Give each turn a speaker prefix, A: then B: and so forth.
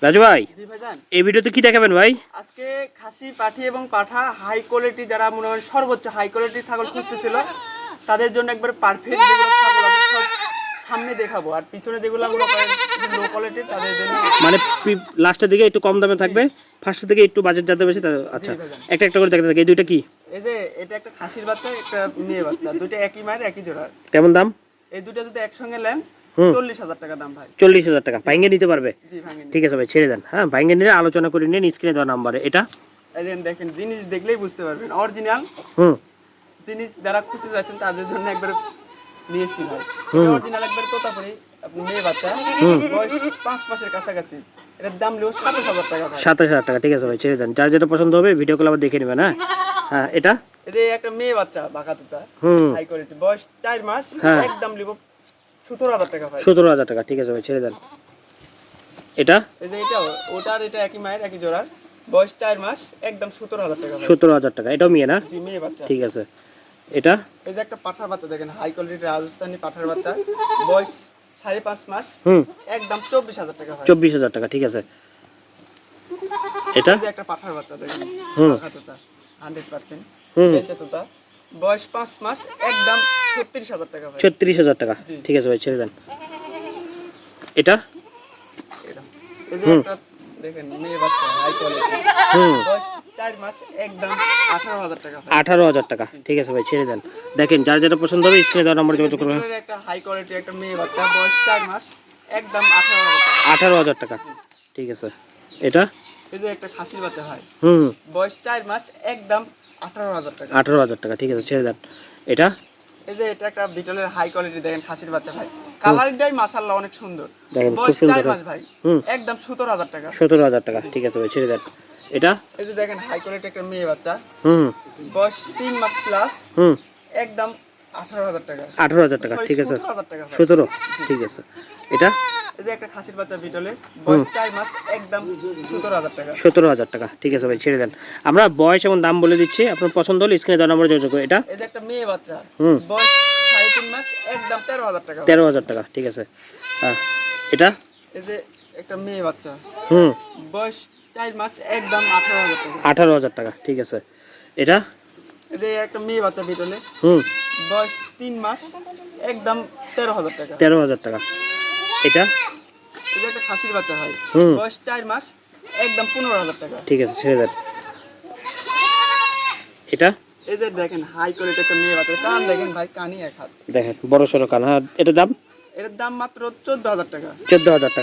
A: রাজু ভাই,
B: জি ভাইজান,
A: এই ভিডিওতে কি দেখাবেন ভাই?
B: আজকে খাসি পাঠি এবং পাঠা হাই কোয়ালিটি, যারা মনে হয় সর্বোচ্চ হাই কোয়ালিটি ছাগল খুঁজতেছিল তাদের জন্য একবার পারফেক্ট যেগুলো ছাগল আছে সব সামনে দেখাবো, আর পিছনে যেগুলো মনে করেন লো কোয়ালিটির তাদের জন্য
A: মানে লাস্টের দিকে একটু কম দামে থাকবে, ফার্স্টের দিকে একটু বাজেট যাতে বেশি। আচ্ছা,
B: ভাইজান।
A: একটা একটা করে দেখাতে থাকি। এই দুইটা কি?
B: এই যে এটা একটা খাসির বাচ্চা, একটা মেয়ে বাচ্চা, দুটো একই মায়ের একই জোড়ার।
A: কেমন দাম?
B: এই দুটো যদি একসঙ্গে নেন 40,000 টাকা দাম ভাই।
A: 40,000 টাকা ভাঙ্গে নিতে পারবে?
B: জি ভাঙেন।
A: ঠিক আছে ভাই, ছেড়ে দেন। হ্যাঁ, ভাঙ্গে নিলে আলোচনা করে নিন স্ক্রিনে দেওয়া নাম্বারে। এটা
B: এই যে দেখেন, জিনিস দেখলেই বুঝতে পারবেন অরিজিনাল জিনিস। যারা খুঁজতে যাচ্ছেন তাদের জন্য একবার নিয়েছি ভাই। অরিজিনাল একবার তোতাপুরি আপনি মেয়ে বাচ্চা, বয়স 5 মাসের কাছাকাছি। এর দাম লিও 27,000 টাকা ভাই।
A: 27,000 টাকা। ঠিক আছে ভাই, ছেড়ে দেন। যার যেটা পছন্দ হবে ভিডিও কল আবার দেখে নেবেন। হ্যাঁ হ্যাঁ, এটা
B: এই যে একটা মেয়ে বাচ্চা বাঁকা তোতা, হাই কোয়ালিটি, বয়স 4 মাস, একদম লিব 17,000 টাকা ভাই।
A: 17,000 টাকা। ঠিক আছে ভাই, ছেড়ে দেন। এটা
B: এই যে এটা ওটার এটা একই মায়ের একই জোড়ার, বয়স 4 মাস, একদম 17,000 টাকা ভাই।
A: 17,000 টাকা। এটাও মেয়ে না?
B: জি মেয়ে বাচ্চা।
A: ঠিক আছে। এটা
B: এই যে একটা পাঠার বাচ্চা দেখেন, হাই কোয়ালিটির রাজস্থানি পাঠার বাচ্চা, বয়স 5.5 মাস, একদম 24,000 টাকা ভাই।
A: 24,000 টাকা। ঠিক আছে। এটা
B: এই যে একটা পাঠার বাচ্চা দেখেন, বাঁকা তোতা 100% বেঁচে তোতা, বয়স 5 মাস, একদম 36,000 টাকা ভাই।
A: 36,000 টাকা। ঠিক আছে ভাই, ছেড়ে দেন। এটা
B: এটা এই যে একটা দেখেন মেয়ে বাচ্চা, হাই কোয়ালিটি, বয়স 4 মাস, একদম 18,000 টাকা ভাই।
A: 18,000 টাকা। ঠিক আছে ভাই, ছেড়ে দেন। দেখেন যার যেটা পছন্দ হবে স্ক্রিনে দেওয়া নম্বরে যোগাযোগ করবেন।
B: ভিতরের একটা হাই কোয়ালিটি একটা মেয়ে বাচ্চা, বয়স 4 মাস, একদম 18,000 টাকা।
A: 18,000 টাকা। ঠিক আছে। এটা
B: এই যে একটা খাসির বাচ্চা ভাই,
A: হুম
B: বয়স 4 মাস, একদম 18,000 টাকা।
A: 18,000 টাকা। ঠিক আছে, ছেড়ে দেন। এটা
B: এই যে এটা একটা বিটলের হাই কোয়ালিটি দেখেন, খাসির বাচ্চা ভাই, কালারিংটাই মাশাআল্লাহ অনেক সুন্দর।
A: দেখেন, খুব
B: বয়স
A: সুন্দর।
B: 4 মাস ভাই, একদম 17,000 টাকা।
A: 17,000 টাকা। ঠিক আছে ভাই, ছেড়ে দেন। এটা
B: এই যে দেখেন হাই কোয়ালিটি একটা মেয়ে বাচ্চা,
A: হুম
B: বয়স 3 মাস প্লাস,
A: হুম
B: একদম 18,000 টাকা।
A: 18,000 টাকা। ঠিক আছে,
B: 17,000 টাকা ভাই।
A: 17। ঠিক আছে। এটা
B: এই যে একটা খাসির বাচ্চা বিটলের, বয়স 4 মাস, একদম 17,000 টাকা।
A: 17,000 টাকা। ঠিক আছে ভাই, ছেড়ে দেন। আমরা বয়স এবং দাম বলে দিচ্ছি, আপনার পছন্দ হলে স্ক্রিনে দেওয়া নম্বরে যোগাযোগ করুন। এটা
B: এই যে একটা মেয়ে বাচ্চা, বয়স 3.5 মাস, একদম 13,000 টাকা।
A: 13,000 টাকা। ঠিক আছে। হ্যাঁ, এটা
B: এই যে একটা মেয়ে বাচ্চা,
A: হুম
B: বয়স 4 মাস, একদম 18,000 টাকা।
A: 18,000 টাকা। ঠিক আছে। এটা
B: এই যে একটা মেয়ে বাচ্চা বিটলে,
A: হুম
B: বয়স 3 মাস, একদম 13,000 টাকা।
A: 13,000 টাকা। এটা
B: এই যে একটা খাসির বাচ্চা হয়, বয়স 4 মাস, একদম 15,000 টাকা।
A: ঠিক আছে, ছেড়ে দেন। এটা
B: এই যে দেখেন হাই কোয়ালিটি একটা মেয়ে বাচ্চা, কান দেখেন ভাই, কানই এক হাত।
A: দেখেন বড় সড়ো কান। হ্যাঁ, এটার দাম
B: এটার দাম মাত্র 14,000 টাকা।
A: 14,000 টাকা।